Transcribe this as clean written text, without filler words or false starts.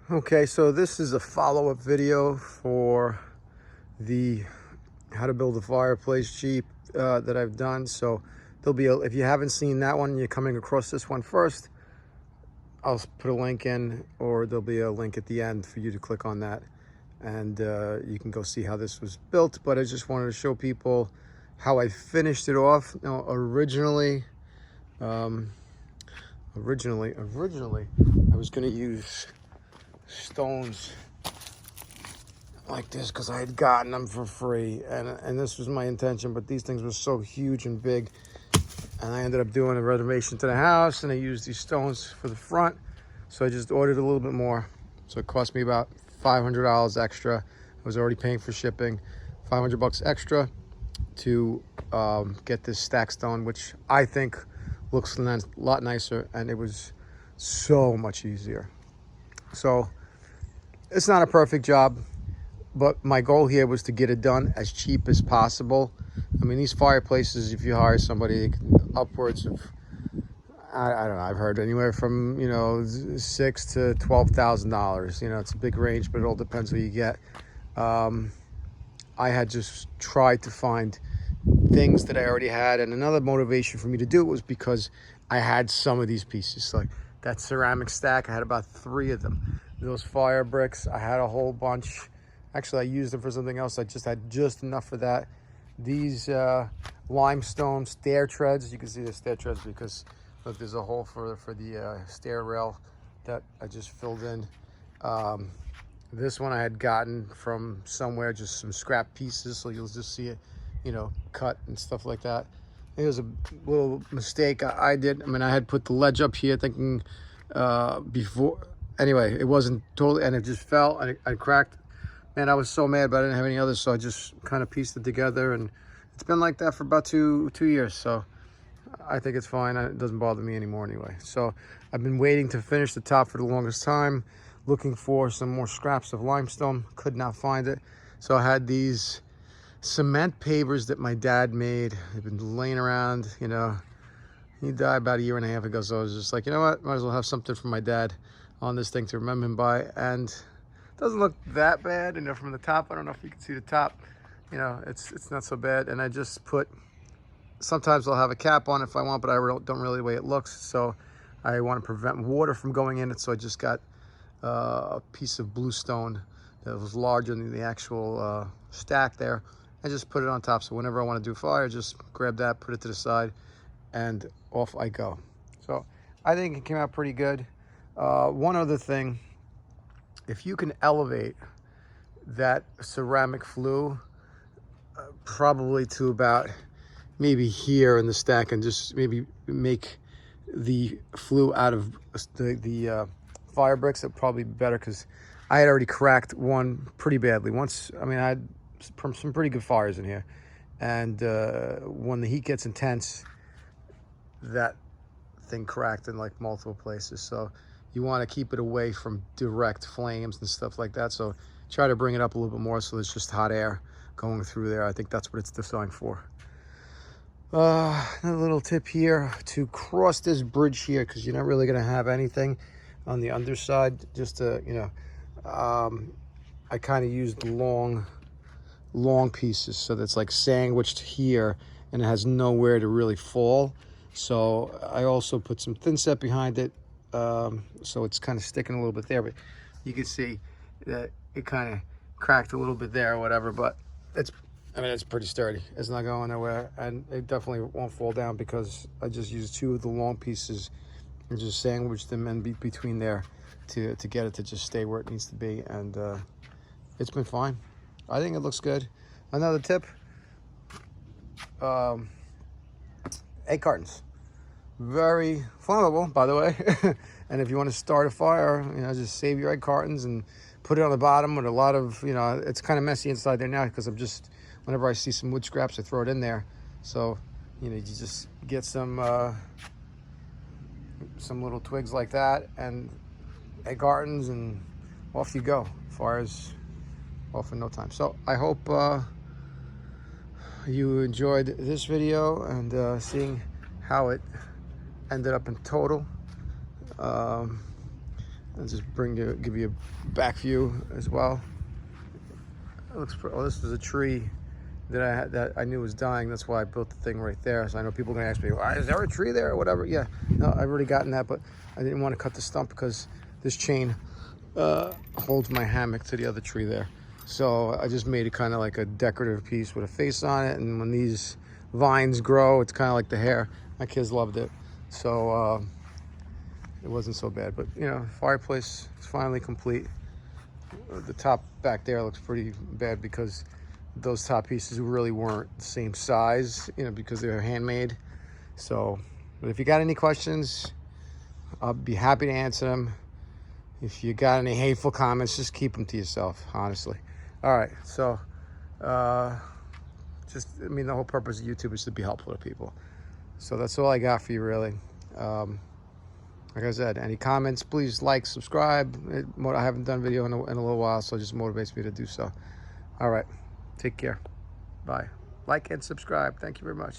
Okay, so this is a follow-up video for the how to build a fireplace Jeep that I've done. So there'll be if you haven't seen that one, you're coming across this one first, I'll put a link in, or there'll be a link at the end for you to click on that, and you can go see how this was built. But I just wanted to show people how I finished it off. Now, originally I was going to use stones like this because I had gotten them for free, and this was my intention, but these things were so huge and big, and I ended up doing a renovation to the house, and I used these stones for the front, so I just ordered a little bit more. So it cost me about $500 extra. I was already paying for shipping. $500 extra to get this stack stone, which I think looks a lot nicer, and it was so much easier. So it's not a perfect job, but my goal here was to get it done as cheap as possible. I mean, these fireplaces, if you hire somebody, upwards of, I don't know, I've heard anywhere from, $6,000 to $12,000. It's a big range, but it all depends what you get. I had just tried to find things that I already had, and another motivation for me to do it was because I had some of these pieces. Like that ceramic stack, I had about 3 of them. Those fire bricks, I had a whole bunch. Actually, I used them for something else. I just had just enough for that. These limestone stair treads, you can see the stair treads because look, there's a hole for the stair rail that I just filled in. This one I had gotten from somewhere, just some scrap pieces, so you'll just see it, cut and stuff like that. It was a little mistake I did. I mean, I had put the ledge up here thinking before. Anyway, it wasn't totally, and it just fell, and I cracked. Man, I was so mad, but I didn't have any others, so I just kind of pieced it together, and it's been like that for about two years, so I think it's fine. It doesn't bother me anymore anyway. So I've been waiting to finish the top for the longest time, looking for some more scraps of limestone. Could not find it. So I had these cement pavers that my dad made. They've been laying around, He died about 1.5 years ago, so I was just like, you know what? Might as well have something from my dad on this thing to remember him by. And it doesn't look that bad, from the top. I don't know if you can see the top. It's not so bad. And I just put, sometimes I'll have a cap on if I want, but I don't really the way it looks. So I want to prevent water from going in it. So I just got a piece of bluestone that was larger than the actual stack there. I just put it on top. So whenever I want to do fire, just grab that, put it to the side, and off I go. So I think it came out pretty good. One other thing, if you can elevate that ceramic flue probably to about maybe here in the stack, and just maybe make the flue out of the fire bricks, it'd probably be better, because I had already cracked one pretty badly once. I mean, I had some pretty good fires in here, and when the heat gets intense, that thing cracked in like multiple places. So you want to keep it away from direct flames and stuff like that. So try to bring it up a little bit more so there's just hot air going through there. I think that's what it's designed for. A little tip here to cross this bridge here, because you're not really going to have anything on the underside. Just to, I kind of used long pieces, so that's like sandwiched here, and it has nowhere to really fall. So I also put some thin set behind it, so it's kind of sticking a little bit there, but you can see that it kind of cracked a little bit there or whatever, but it's pretty sturdy. It's not going nowhere, and it definitely won't fall down because I just used 2 of the long pieces and just sandwiched them in between there to get it to just stay where it needs to be, and it's been fine. I think it looks good. Another tip, egg cartons. Very flammable, by the way. And if you want to start a fire, just save your egg cartons and put it on the bottom with a lot of, it's kind of messy inside there now because I'm just, whenever I see some wood scraps, I throw it in there. So, you just get some little twigs like that and egg cartons, and off you go. Fire's off in no time. So I hope you enjoyed this video and seeing how it ended up in total. I'll just give you a back view as well. It looks. Oh, this is a tree that I knew was dying. That's why I built the thing right there. So I know people are gonna ask me, "Why is there a tree there?" or whatever. Yeah, no, I've already gotten that, but I didn't want to cut the stump because this chain holds my hammock to the other tree there. So I just made it kind of like a decorative piece with a face on it. And when these vines grow, it's kind of like the hair. My kids loved it, so it wasn't so bad. But you know, fireplace is finally complete. The top back there looks pretty bad because those top pieces really weren't the same size, you know, because they're handmade. So, but if you got any questions, I'll be happy to answer them. If you got any hateful comments, just keep them to yourself, honestly. All right, so I mean, the whole purpose of YouTube is to be helpful to people. So that's all I got for you, really. Like I said, any comments, please like, subscribe. I haven't done video in a little while, so it just motivates me to do so. All right, take care. Bye. Like and subscribe. Thank you very much.